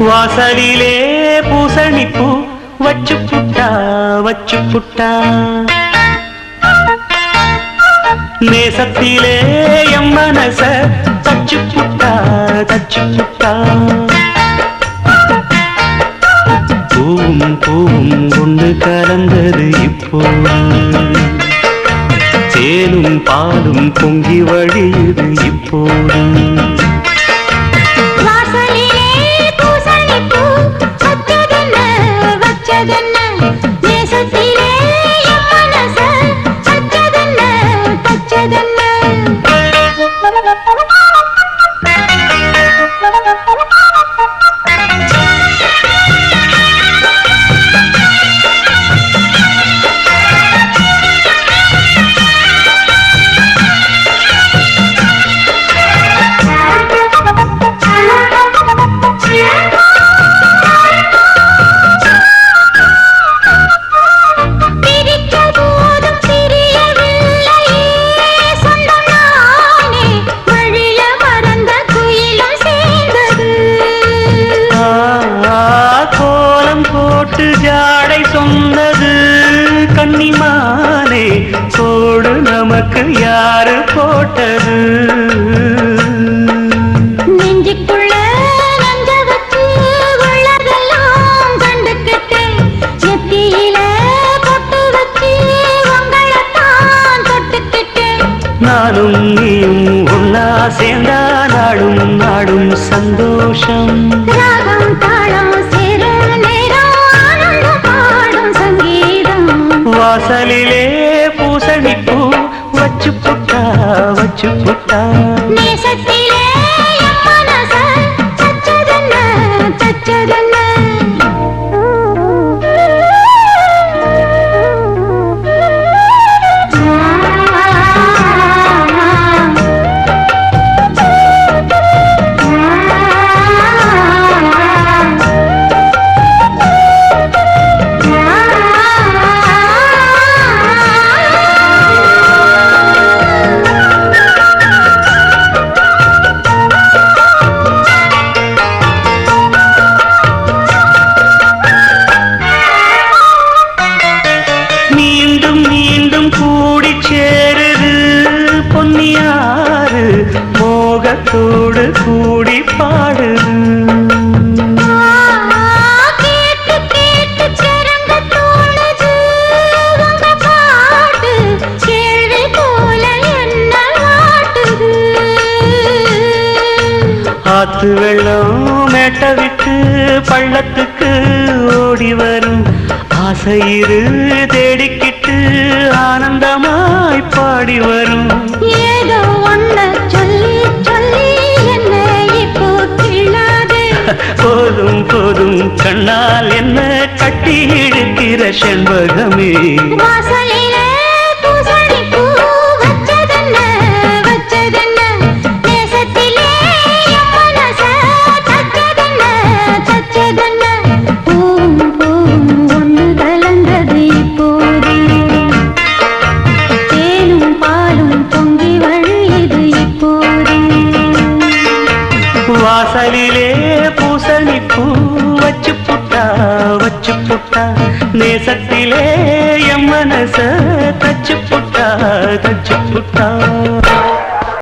வாசலிலே பூசணிப்பூ வச்சு புட்டா நேசத்திலே எம் மனச தச்சு புட்டா பூவும் ஒன்று கலந்தது இப்போ தேனும் பாலும் பொங்கி வழியுது இப்போது ஜாடை சொன்னது கன்னிமானே சோடு நமக்கு யாரு போட்டது நெஞ்சுக்குள்ள நஞ்ச வச்சு உள்ளதெல்லாம் கண்டுக்கிட்டு நெத்தியில பொட்டு வச்சு உங்களைத்தான் தொட்டுக்கிட்டு நானும் நீயும் ஒன்னா சேர்ந்தா நாடும் சந்தோஷம் ராகம் தாளம் வாசலிலே பூசணிப்பூ வச்சு புட்டா நேசத்திலே மனச தச்சதென்ன மோகத்தோடு கூடி பாடுது கேட்டு சிறந்த தோணுது உங்க பாட்டு கேள்வி போல என்ன வாட்டுது ஆத்து வெள்ளம் மேட்ட விட்டு பள்ளத்துக்கு ஓடி வரும் ஆசையிரு தேடிக்கிட்டு ஆனந்தமாய் பாடி வரும் ஏதோ ஒன்ன சொல்லி என்ன இப்போ கிள்ளாதே போதும் கண்ணால் என்ன கட்டி இழுக்கிற செண்பகமே வாசலிலே பூசணிப்பூ வச்சதென்ன நேசத்திலே மனச தச்சதென்ன பூவும் ஒன்று கலந்தது இப்போது தேனும் பாலும் பொங்கி வழியுது இப்போது வாசலிலே பூசணிப்பூ வச்சு புட்டா நேசத்திலே எம் மனச தச்சு புட்டா